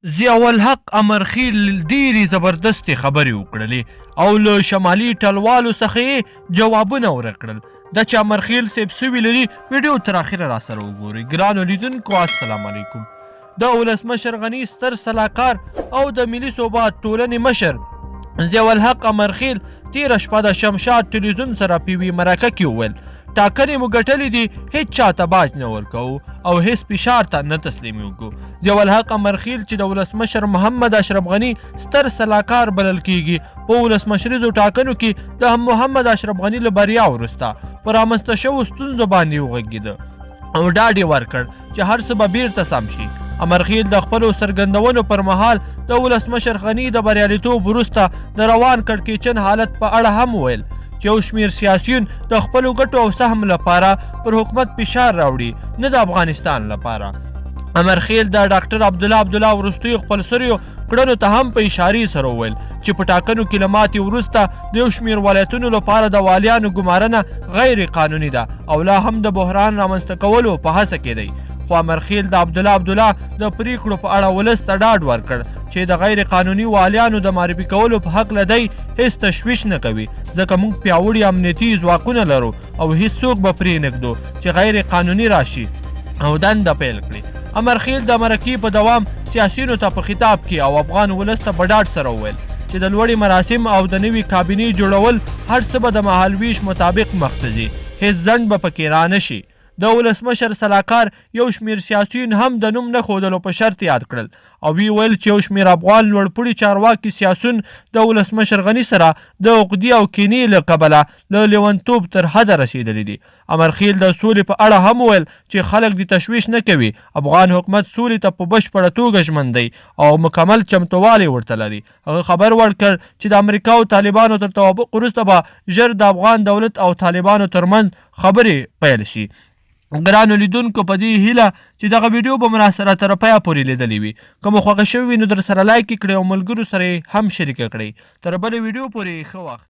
ضیاءالحق امرخیل ډېرې زبردستې خبرې وکړلې او له شمالي ټلوالو څخه یې جوابونه ورکړل. دا چې امرخیل صاحب څه ویلي ویډیو تر اخره راسره وګورئ. ګرانو لیدونکو السلام علیکم. د ولسمشر غني ستر سلاکار او د ملي ثبات ټولنې مشر ضیاءالحق امرخیل تېره شپه د شمشاد ټلویزیون سره په یوې مرکه کې وویل ټاکنې مو ګټلې دي، هیڅ چاته باج نه ورکوو او هیڅ فشار ته نه تسلیمیږو. ضیاءالحق امرخیل چې د ولسمشر محمد اشرف غني ستر سلاکار بلل کیږي په ولسمشریزو ټاکنو کې د محمد اشرف غني له بریا وروسته په رامنځته شوو ستونزو باندې وغږېده او ډاډ یې ورکړ چې هر څه به بیرته سم شي. امرخیل د خپلو څرګندونو پر مهال د ولسمشر غني د بریالیتوب وروسته د روان کړکېچن حالت په اړه هم وویل چې یو شمېر سیاسیون د خپلو ګټو او سهم لپاره پر حکومت فشار راوړي، نه د افغانستان لپاره. امرخیل د ډاکټر عبدالله وروستیو خپلسریو کړنو ته هم په اشارې سره وویل چې په ټاکنو کې له ماتې وروسته د یو شمېر ولایتونو لپاره د والیانو ګمارنه غیر قانوني ده او لا هم د بحران رامنځته کولو په هڅه کې دی. خو امرخیل د عبدالله د پریکړو په اړه ولس ته ډاډ ورکړ چې د غیر قانوني والیانو د معرفي کولو په هکله دی هیڅ تشویش نه کوي، ځکه موږ پیاوړي امنیتي ځواکونه لرو او هیڅوک به پرې نږدو چې غیر قانوني راشي او دنده پیل کړي. امرخیل د مرکې په دوام سیاسیونو ته په خطاب کې او افغان ولس ته په ډاډ سره وویل چې د لوړې مراسم او د نوي کابینې جوړول هر څه به د مهالویش مطابق مخ ته ځي، هیڅ ځنډ به پکې رانه شي. د ولسمشر سلاکار یو شمېر سیاسیون هم د نوم نه ښودلو په شرط یاد کړل او وی ویل چې یو شمېر افغان لوړپوړي چارواکي سیاسیون د ولسمشر غني سره د عقدې او کینې له کبله له لیونتوب تر حده رسېدلي دي. امرخیل د سولې په اړه هم وویل چې خلک دې تشویش نه کوي، افغان حکومت سولې ته په بشپړه توګه ژمن دی او مکمل چمتووالی ورته لري. هغه خبر ورکړ چې د امریکا او طالبانو تر توافق وروسته به ژر د افغان دولت او طالبانو ترمنځ خبرې پیل شي. ګرانو لیدونکو په دې هیله چې دغه ویډیو به مو راسره تر پایه پورې لیدلې وي. که مو خوښه شوې وي نو در سره لایک یې کړئ او ملګرو سره یې هم شریکه کړئ. تر بلې ویډیو پورې ښه وخت.